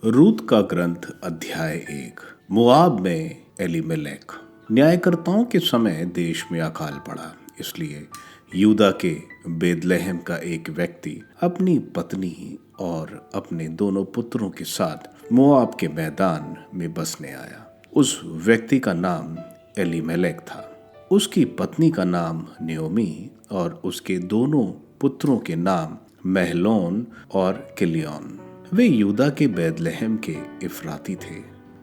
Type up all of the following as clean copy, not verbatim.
रूत का ग्रंथ अध्याय 1। मोआब में एलीमेलेक। न्यायकर्ताओं के समय देश में अकाल पड़ा, इसलिए यूदा के बेदलेहम का एक व्यक्ति अपनी पत्नी और अपने दोनों पुत्रों के साथ मोआब के मैदान में बसने आया। उस व्यक्ति का नाम एलीमेलेक था। उसकी पत्नी का नाम नयोमी और उसके दोनों पुत्रों के नाम महलोन और किलियन। वे यूदा के बेदलेहम के इफ्राती थे।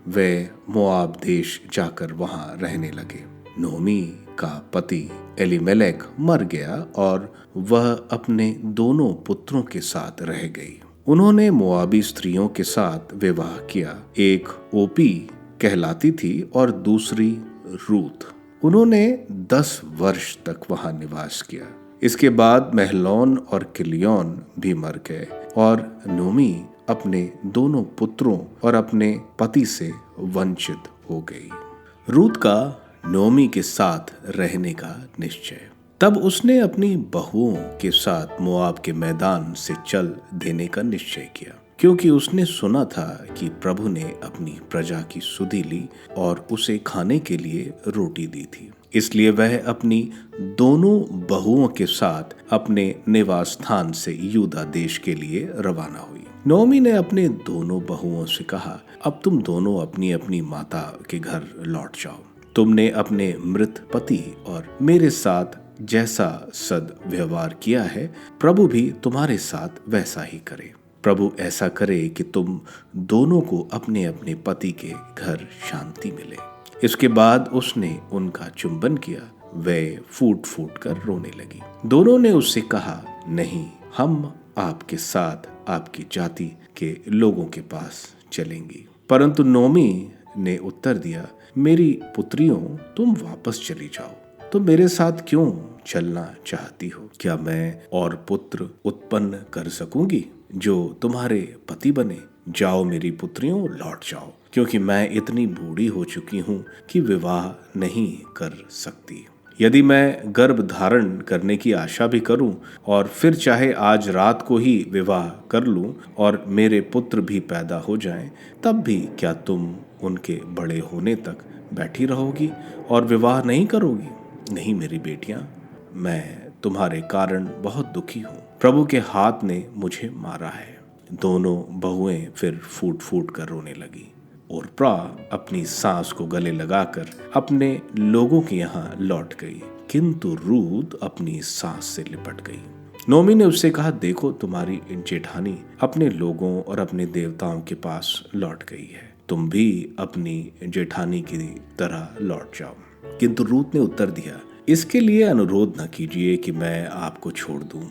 वे मोआब देश जाकर वहां रहने लगे। नोमी का पति एलीमेलेक मर गया और वह अपने दोनों पुत्रों के साथ रह गई। उन्होंने मोआबी स्त्रियों के साथ विवाह किया। एक ओपी कहलाती थी और दूसरी रूत। उन्होंने 10 वर्ष तक वहां निवास किया। इसके बाद महलोन और किलियन भी मर गए और नोमी अपने दोनों पुत्रों और अपने पति से वंचित हो गई। रूत का नोमी के साथ रहने का निश्चय। तब उसने अपनी बहुओं के साथ मोआब के मैदान से चल देने का निश्चय किया, क्योंकि उसने सुना था कि प्रभु ने अपनी प्रजा की सुधि ली और उसे खाने के लिए रोटी दी थी। इसलिए वह अपनी दोनों बहुओं के साथ अपने निवास स्थान से यूदा देश के लिए रवाना हुई। नोमी ने अपने दोनों बहुओं से कहा, अब तुम दोनों अपनी अपनी माता के घर लौट जाओ। तुमने अपने मृत पति और मेरे साथ जैसा सद व्यवहार किया है, प्रभु भी तुम्हारे साथ वैसा ही करे। प्रभु ऐसा करे कि तुम दोनों को अपने अपने पति के घर शांति मिले। इसके बाद उसने उनका चुंबन किया। वे फूट फूट कर रोने लगी। दोनों ने उससे कहा, नहीं, हम आपके साथ आपकी जाति के लोगों के पास चलेंगी। परंतु नोमी ने उत्तर दिया, मेरी पुत्रियों, तुम वापस चली जाओ। तुम मेरे साथ क्यों चलना चाहती हो? क्या मैं और पुत्र उत्पन्न कर सकूंगी जो तुम्हारे पति बने? जाओ मेरी पुत्रियों, लौट जाओ, क्योंकि मैं इतनी बूढ़ी हो चुकी हूँ कि विवाह नहीं कर सकती। यदि मैं गर्भ धारण करने की आशा भी करूं और फिर चाहे आज रात को ही विवाह कर लूं और मेरे पुत्र भी पैदा हो जाएं, तब भी क्या तुम उनके बड़े होने तक बैठी रहोगी और विवाह नहीं करोगी? नहीं मेरी बेटियां, मैं तुम्हारे कारण बहुत दुखी हूँ। प्रभु के हाथ ने मुझे मारा है। दोनों बहुएं फिर फूट फूट कर रोने लगी। ओर्पा अपनी सास को गले लगाकर अपने लोगों के यहाँ लौट गई, किंतु रूत अपनी सास से लिपट गई। नोमी ने उससे कहा, देखो, तुम्हारी जेठानी अपने लोगों और अपने देवताओं के पास लौट गई है। तुम भी अपनी जेठानी की तरह लौट जाओ। किंतु रूत ने उत्तर दिया, इसके लिए अनुरोध न कीजिए कि मैं आपको छोड़ दूं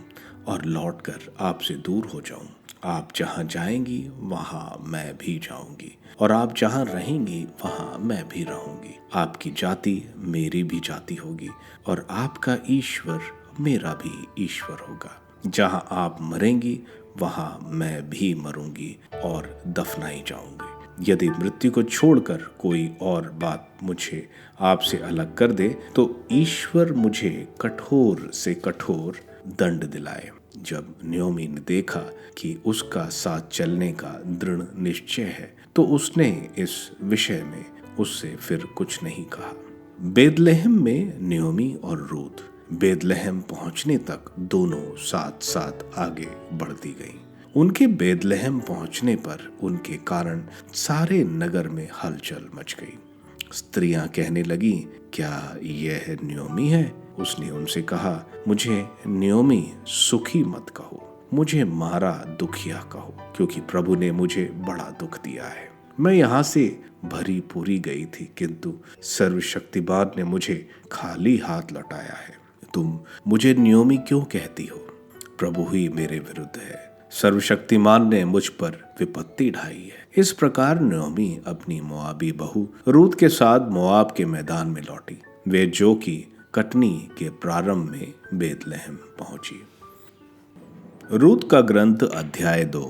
और लौटकर आपसे दूर हो जाऊं। आप जहां जाएंगी वहां मैं भी जाऊंगी और आप जहां रहेंगी वहां मैं भी रहूंगी। आपकी जाति मेरी भी जाति होगी और आपका ईश्वर मेरा भी ईश्वर होगा। जहां आप मरेंगी वहां मैं भी मरूंगी और दफनाई जाऊंगी। यदि मृत्यु को छोड़कर कोई और बात मुझे आपसे अलग कर दे, तो ईश्वर मुझे कठोर से कठोर दंड दिलाए। जब नयोमी ने देखा कि उसका साथ चलने का दृढ़ निश्चय है, तो उसने इस विषय में उससे फिर कुछ नहीं कहा। बेदलेहम में नयोमी और रूत बेदलेहम पहुंचने तक दोनों साथ साथ आगे बढ़ती गईं। उनके बेदलेहम पहुंचने पर उनके कारण सारे नगर में हलचल मच गई। स्त्रियां कहने लगी, क्या यह नयोमी है? उसने उनसे कहा, मुझे नयोमी सुखी मत कहो, मुझे मारा दुखिया कहो, क्योंकि प्रभु ने मुझे बड़ा दुख दिया है। मैं यहाँ से भरी पूरी गई थी, किंतु सर्वशक्तिमान ने मुझे खाली हाथ लौटाया है। तुम मुझे नयोमी क्यों कहती हो? प्रभु ही मेरे विरुद्ध है। सर्वशक्तिमान ने मुझ पर विपत्ति ढाई है। इस प्रकार नयोमी अपनी मोआबी बहू रूत के साथ मोआब के मैदान में लौटी। वे जो कि कटनी के प्रारंभ में बेदलेहम पहुंची। रूत का ग्रंथ अध्याय 2।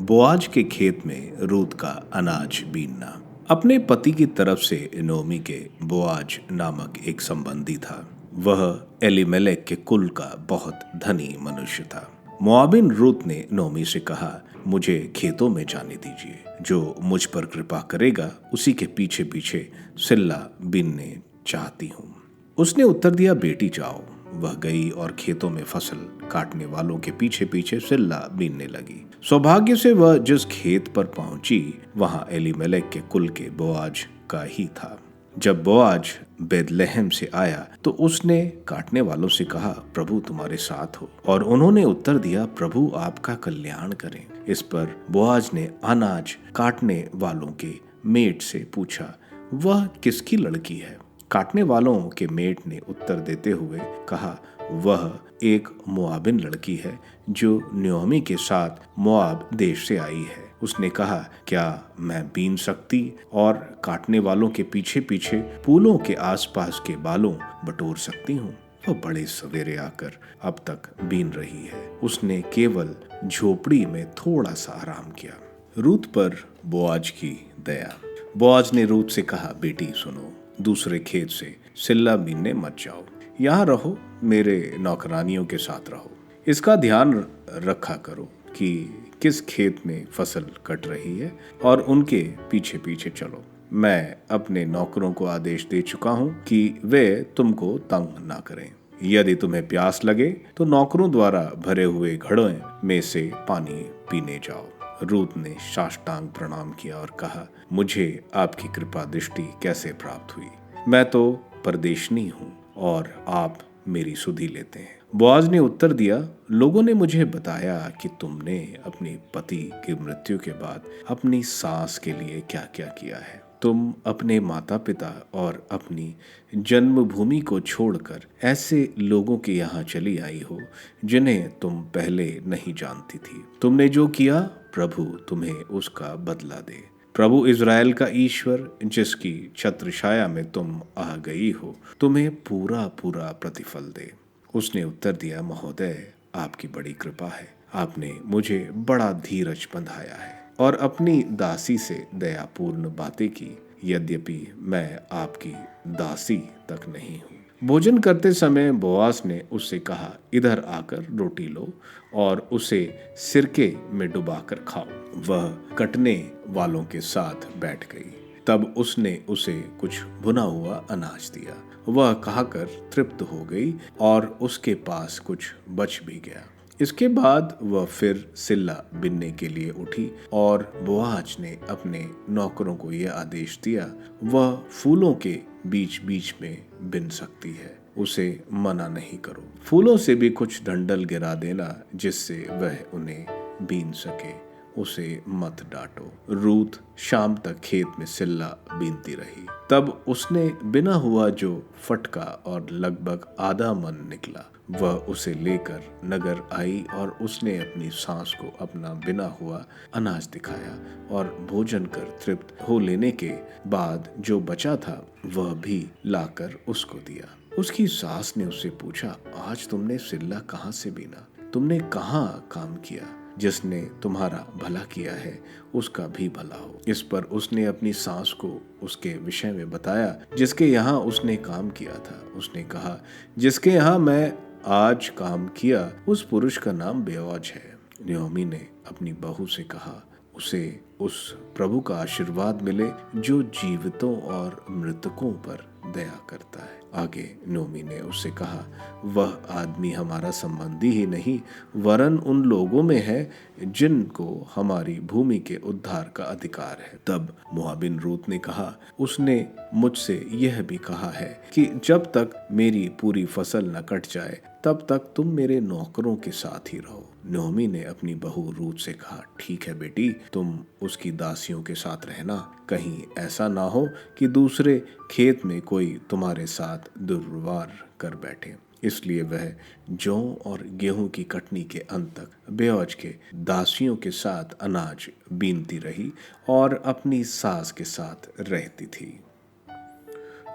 बोआज के खेत में रूत का अनाज बीनना। अपने पति की तरफ से नोमी के बोआज नामक एक संबंधी था। वह एलीमेलेक के कुल का बहुत धनी मनुष्य था। मोआबिन रूत ने नोमी से कहा, मुझे खेतों में जाने दीजिए, जो मुझ पर कृपा करेगा उसी के पीछे पीछे सिल्ला बीनने चाहती हूँ। उसने उत्तर दिया, बेटी जाओ। वह गई और खेतों में फसल काटने वालों के पीछे पीछे सिल्ला बीनने लगी। सौभाग्य से वह जिस खेत पर पहुंची वहां एलीमेलेक के कुल के बोआज का ही था। जब बोआज बेतलेहम से आया तो उसने काटने वालों से कहा, प्रभु तुम्हारे साथ हो। और उन्होंने उत्तर दिया, प्रभु आपका कल्याण करें। इस पर बोआज ने अनाज काटने वालों के मेट से पूछा, वह किसकी लड़की है? काटने वालों के मेट ने उत्तर देते हुए कहा, वह एक मोआबिन लड़की है जो नयोमी के साथ मोआब देश से आई है। उसने कहा, क्या मैं बीन सकती और काटने वालों के पीछे पीछे फूलों के आसपास के बालों बटोर सकती हूँ? वह बड़े सवेरे आकर अब तक बीन रही है। उसने केवल झोपड़ी में थोड़ा सा आराम किया। रूत पर बोआज की दया। बोआज ने रूत से कहा, बेटी सुनो, दूसरे खेत से सिल्ला बीनने मत जाओ, यहाँ रहो, मेरे नौकरानियों के साथ रहो। इसका ध्यान रखा करो कि किस खेत में फसल कट रही है और उनके पीछे पीछे चलो। मैं अपने नौकरों को आदेश दे चुका हूँ कि वे तुमको तंग ना करें। यदि तुम्हें प्यास लगे तो नौकरों द्वारा भरे हुए घड़ों में से पानी पीने जाओ। रूत ने साष्टांग प्रणाम किया और कहा, मुझे आपकी कृपा दृष्टि कैसे प्राप्त हुई? मैं तो परदेशनी हूँ और आप मेरी सुधि लेते हैं। बोआज ने उत्तर दिया, लोगों ने मुझे बताया कि तुमने अपने पति की मृत्यु के बाद अपनी सास के लिए क्या क्या किया है। तुम अपने माता पिता और अपनी जन्मभूमि को छोड़कर ऐसे लोगों के यहाँ चली आई हो जिन्हें तुम पहले नहीं जानती थी। तुमने जो किया प्रभु तुम्हें उसका बदला दे। प्रभु इज़राइल का ईश्वर, जिसकी छत्र छाया में तुम आ गई हो, तुम्हें पूरा पूरा प्रतिफल दे। उसने उत्तर दिया, महोदय आपकी बड़ी कृपा है। आपने मुझे बड़ा धीरज बंधाया है और अपनी दासी से दयापूर्ण बातें की, यद्यपि मैं आपकी दासी तक नहीं हूँ। भोजन करते समय बोआज ने उससे कहा, इधर आकर रोटी लो और उसे सिरके में डुबाकर खाओ। वह कटने वालों के साथ बैठ गई। तब उसने उसे कुछ भुना हुआ अनाज दिया। वह खाकर तृप्त हो गई और उसके पास कुछ बच भी गया। इसके बाद वह फिर सिल्ला बिनने के लिए उठी और बोआज ने अपने नौकरों को यह आदेश दिया, वह फूलों के बीच बीच में बिन सकती है, उसे मना नहीं करो। फूलों से भी कुछ डंडल गिरा देना जिससे वह उन्हें बीन सके, उसे मत डांटो। रूत शाम तक खेत में सिल्ला बीनती रही। तब उसने बिना हुआ जो फटका और लगभग आधा मन निकला, वह उसे लेकर नगर आई और उसने अपनी सास को अपना बिना हुआ अनाज दिखाया और भोजन कर तृप्त हो लेने के बाद जो बचा था वह भी लाकर उसको दिया। उसकी सास ने उससे पूछा, आज तुमने सिल्ला कहाँ से बीना? तुमने कहाँ काम किया? जिसने तुम्हारा भला किया है उसका भी भला हो। इस पर उसने अपनी सास को उसके विषय में बताया जिसके यहाँ उसने काम किया था। उसने कहा, जिसके यहाँ मैं आज काम किया उस पुरुष का नाम बोआज है। नयोमी ने अपनी बहू से कहा, उसे उस प्रभु का आशीर्वाद मिले जो जीवितों और मृतकों पर दया करता है। आगे नयोमी ने उससे कहा, वह आदमी हमारा संबंधी ही नहीं वरन उन लोगों में है जिनको हमारी भूमि के उद्धार का अधिकार है। तब मोआबिन रूत ने कहा, उसने मुझसे यह भी कहा है कि जब तक मेरी पूरी फसल न कट जाए तब तक तुम मेरे नौकरों के साथ ही रहो। नयोमी ने अपनी बहू रूत से कहा, ठीक है बेटी, तुम उसकी दासियों के साथ रहना, कहीं ऐसा ना हो कि दूसरे खेत में कोई तुम्हारे साथ दुर्व्यवहार कर बैठे। इसलिए वह जौ और गेहूं की कटनी के अंत तक बोआज के दासियों के साथ अनाज बीनती रही और अपनी सास के साथ रहती थी।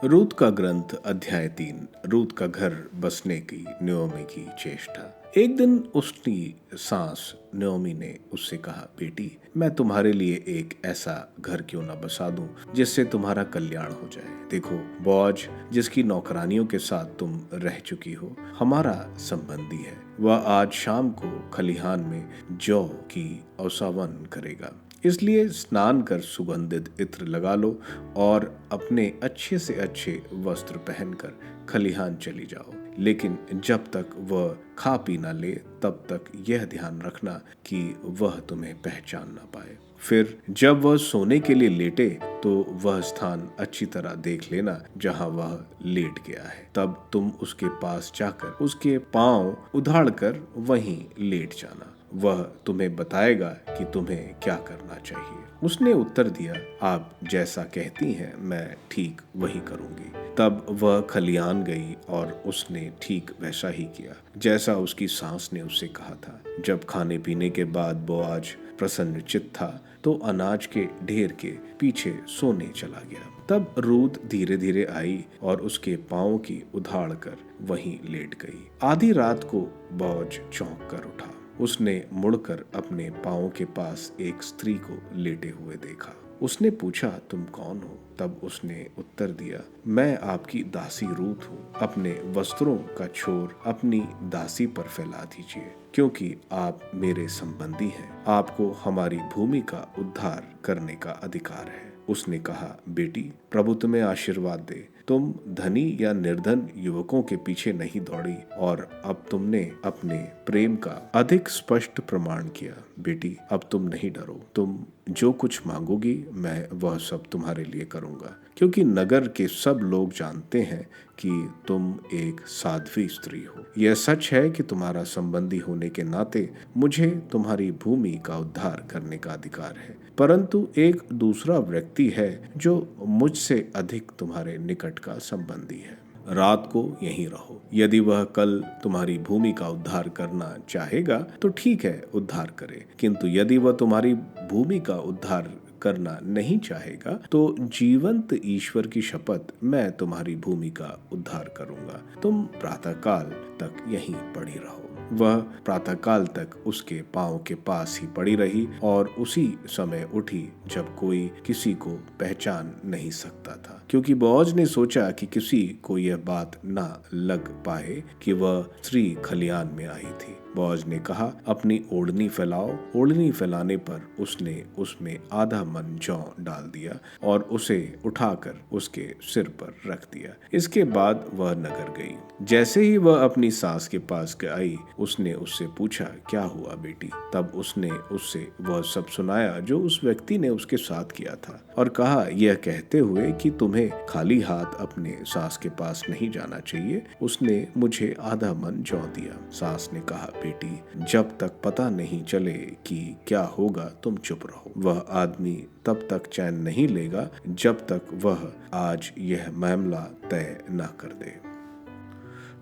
रूत का ग्रंथ अध्याय 3। रूत का घर बसने की नयोमी की चेष्टा। एक दिन उसकी सास नयोमी ने उससे कहा, बेटी, मैं तुम्हारे लिए एक ऐसा घर क्यों ना बसा दूं जिससे तुम्हारा कल्याण हो जाए। देखो, बोअज जिसकी नौकरानियों के साथ तुम रह चुकी हो, हमारा संबंधी है। वह आज शाम को खलिहान में जौ की अवसावन करेगा, इसलिए स्नान कर सुगंधित इत्र लगा लो और अपने अच्छे से अच्छे वस्त्र पहनकर खलिहान चली जाओ। लेकिन जब तक वह खा पी ना ले तब तक यह ध्यान रखना कि वह तुम्हें पहचान ना पाए। फिर जब वह सोने के लिए लेटे तो वह स्थान अच्छी तरह देख लेना जहां वह लेट गया है। तब तुम उसके पास जाकर उसके पांव उधाड़कर वहीं लेट जाना। वह तुम्हें बताएगा कि तुम्हें क्या करना चाहिए। उसने उत्तर दिया, आप जैसा कहती हैं मैं ठीक वही करूंगी। तब वह खलियान गई और उसने ठीक वैसा ही किया जैसा उसकी सास ने उससे कहा था। जब खाने पीने के बाद बोआज प्रसन्नचित्त था तो अनाज के ढेर के पीछे सोने चला गया। तब रूत धीरे धीरे आई और उसके पांव की उधाड़ कर वहीं लेट गई। आधी रात को बोअज चौंक कर उठा। उसने मुड़कर अपने पांव के पास एक स्त्री को लेटे हुए देखा। उसने पूछा, तुम कौन हो? तब उसने उत्तर दिया, मैं आपकी दासी रूत हूँ। अपने वस्त्रों का छोर अपनी दासी पर फैला दीजिए, क्योंकि आप मेरे संबंधी हैं। आपको हमारी भूमि का उद्धार करने का अधिकार है। उसने कहा, बेटी, प्रभु तुम्हें आशीर्वाद दे। तुम धनी या निर्धन युवकों के पीछे नहीं दौड़ी और अब तुमने अपने प्रेम का अधिक स्पष्ट प्रमाण किया। बेटी, अब तुम नहीं डरो। तुम जो कुछ मांगोगी मैं वह सब तुम्हारे लिए करूंगा, क्योंकि नगर के सब लोग जानते हैं कि तुम एक साध्वी स्त्री हो। यह सच है कि तुम्हारा संबंधी होने के नाते मुझे तुम्हारी भूमि का उद्धार करने का अधिकार है, परंतु एक दूसरा व्यक्ति है जो मुझसे अधिक तुम्हारे निकट का संबंधी है। रात को यहीं रहो। यदि वह कल तुम्हारी भूमि का उद्धार करना चाहेगा तो ठीक है, उद्धार करे, किंतु यदि वह तुम्हारी भूमि का उद्धार करना नहीं चाहेगा तो जीवंत ईश्वर की शपथ, मैं तुम्हारी भूमि का उद्धार करूंगा। तुम प्रातःकाल तक यहीं पड़ी रहो। वह प्रातःकाल तक उसके पांव के पास ही पड़ी रही और उसी समय उठी जब कोई किसी को पहचान नहीं सकता था, क्योंकि बोअज ने सोचा कि किसी को यह बात ना लग पाए कि वह स्त्री खलियान में आई थी। बोअज ने कहा, अपनी ओढ़नी फैलाओ। ओढ़नी फैलाने पर उसने उसमें आधा मन जौ डाल दिया और उसे उठाकर उसके सिर पर रख दिया। इसके बाद वह नगर गई। जैसे ही वह अपनी सास के पास आई, उसने उससे पूछा, क्या हुआ बेटी? तब उसने उससे वह सब सुनाया जो उस व्यक्ति ने उसके साथ किया था और कहा, यह कहते हुए कि तुम्हें खाली हाथ अपने सास के पास नहीं जाना चाहिए, उसने मुझे आधा मन जौ दिया। सास ने कहा, बेटी, जब तक पता नहीं चले कि क्या होगा तुम चुप रहो। वह आदमी तब तक चैन नहीं लेगा जब तक वह आज यह मामला तय न कर दे।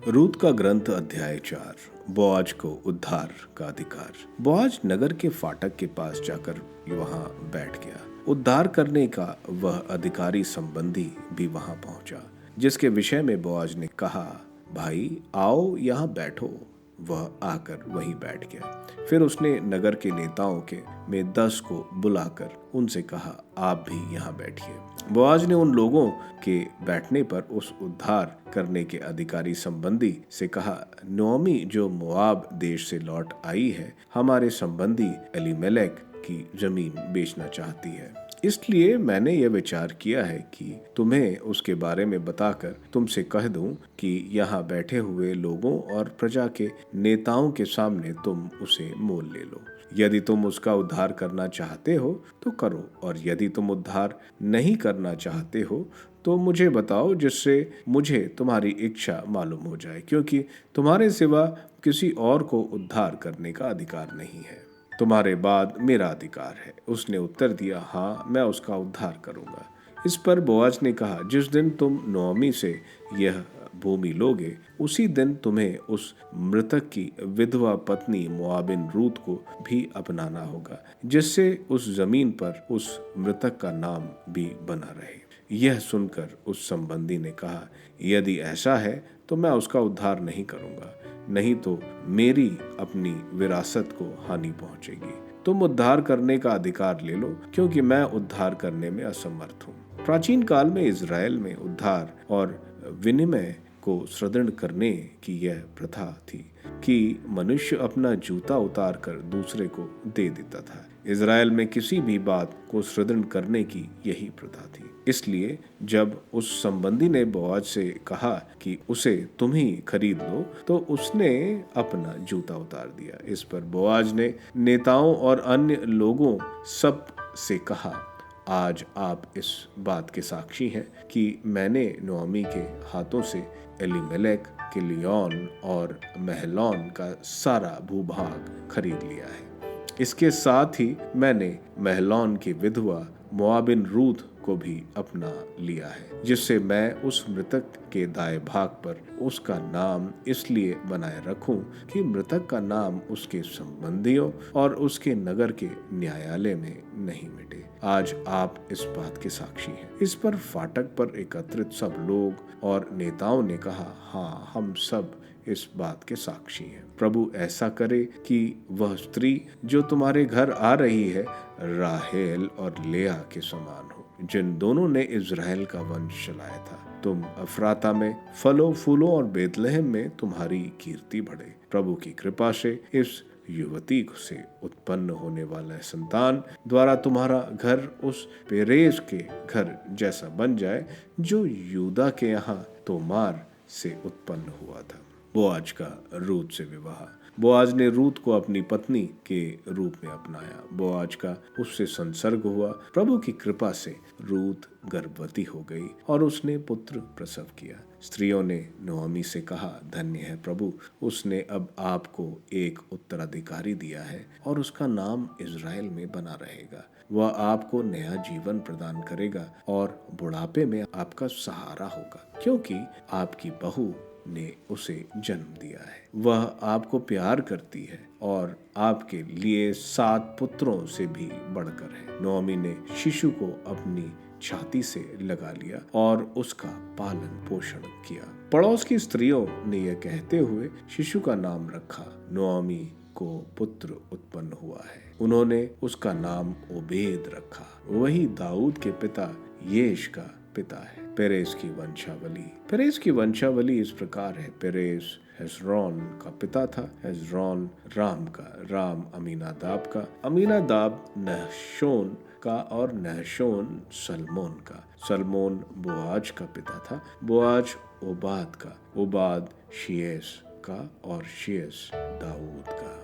रूत का ग्रंथ अध्याय 4। बोअज को उद्धार का अधिकार। बोअज नगर के फाटक के पास जाकर वहां बैठ गया। उद्धार करने का वह अधिकारी संबंधी भी वहां पहुंचा, जिसके विषय में बोअज ने कहा, भाई आओ यहाँ बैठो। वह आकर वहीं बैठ गया। फिर उसने नगर के नेताओं के में 10 को बुलाकर उनसे कहा, आप भी यहाँ बैठिए। बोअज ने उन लोगों के बैठने पर उस उद्धार करने के अधिकारी संबंधी से कहा, नोमी जो मोआब देश से लौट आई है, हमारे संबंधी एलीमेलेक की जमीन बेचना चाहती है। इसलिए मैंने यह विचार किया है कि तुम्हें उसके बारे में बताकर तुमसे कह दूं कि यहाँ बैठे हुए लोगों और प्रजा के नेताओं के सामने तुम उसे मोल ले लो। यदि तुम उसका उद्धार करना चाहते हो तो करो, और यदि तुम उद्धार नहीं करना चाहते हो तो मुझे बताओ, जिससे मुझे तुम्हारी इच्छा मालूम हो जाए, क्योंकि तुम्हारे सिवा किसी और को उद्धार करने का अधिकार नहीं है। तुम्हारे बाद मेरा अधिकार है। उसने उत्तर दिया, हाँ, मैं उसका उद्धार करूंगा। इस पर बोअज ने कहा, जिस दिन तुम नोमी से यह भूमि लोगे, उसी दिन तुम्हें उस मृतक की विधवा पत्नी मोआबिन रूत को भी अपनाना होगा, जिससे उस जमीन पर उस मृतक का नाम भी बना रहे। यह सुनकर उस संबंधी ने कहा, यदि ऐसा है तो मैं उसका उद्धार नहीं करूंगा। नहीं तो मेरी अपनी विरासत को हानि पहुंचेगी। तुम उद्धार करने का अधिकार ले लो, क्योंकि मैं उद्धार करने में असमर्थ हूँ। प्राचीन काल में इज़राइल में उद्धार और विनिमय को सुदृढ़ करने की यह प्रथा थी कि मनुष्य अपना जूता उतार कर दूसरे को दे देता था। इज़राइल में किसी भी बात को सुदृढ़ करने की यही प्रथा थी। इसलिए जब उस संबंधी ने बोआज से कहा कि उसे तुम ही खरीद लो, तो उसने अपना जूता उतार दिया। इस पर बोआज ने नेताओं और अन्य लोगों सब से कहा, आज आप इस बात के साक्षी हैं कि मैंने नोआमी के हाथों से एलीमेलेक, किलियन और महलौन का सारा भूभाग खरीद लिया है। इसके साथ ही मैंने महलौन की विधवा मोआबिन रूथ को भी अपना लिया है, जिससे मैं उस मृतक के दाएं भाग पर उसका नाम इसलिए बनाए रखूं कि मृतक का नाम उसके संबंधियों और उसके नगर के न्यायालय में नहीं मिटे। आज आप इस बात के साक्षी हैं। इस पर फाटक पर एकत्रित सब लोग और नेताओं ने कहा, हाँ, हम सब इस बात के साक्षी हैं। प्रभु ऐसा करे कि वह स्त्री जो तुम्हारे घर आ रही है राहेल और लेआ के समान हो, जिन दोनों ने इज़राइल का वंश चलाया था। तुम अफराता में फलों फूलों और बेतलहम में तुम्हारी कीर्ति बढ़े। प्रभु की कृपा से इस युवती से उत्पन्न होने वाला संतान द्वारा तुम्हारा घर उस पेरेस के घर जैसा बन जाए जो यूदा के यहाँ तोमार से उत्पन्न हुआ था। बोआज का रूत से विवाह। बोआज ने रूत को अपनी पत्नी के रूप में अपनाया। बोआज का उससे संसर्ग हुआ। प्रभु की कृपा से रूत गर्भवती हो गई और उसने पुत्र प्रसव किया। स्त्रियों ने नोआमी से कहा, धन्य है प्रभु, उसने अब आपको एक उत्तराधिकारी दिया है और उसका नाम इज़राइल में बना रहेगा। वह आपको नया जीवन प्रदान करेगा और बुढ़ापे में आपका सहारा होगा, क्योंकि आपकी बहू ने उसे जन्म दिया है। वह आपको प्यार करती है और आपके लिए 7 पुत्रों से भी बढ़कर है। नोआमी ने शिशु को अपनी छाती से लगा लिया और उसका पालन पोषण किया। पड़ोस की स्त्रियों ने यह कहते हुए शिशु का नाम रखा, नोआमी को पुत्र उत्पन्न हुआ है। उन्होंने उसका नाम ओबेद रखा। वही दाऊद के पिता येश का पिता है। पेरेस की वंशावली। पेरेस की वंशावली इस प्रकार है। पेरेस हेस्रोन का पिता था, हेस्रोन राम का, राम अमीनादाब का, अमीनादाब नहशोन का और नहशोन सलमोन का, सलमोन बोआज का पिता था, बोआज ओबाद का, ओबाद शियस का और शियस दाऊद का।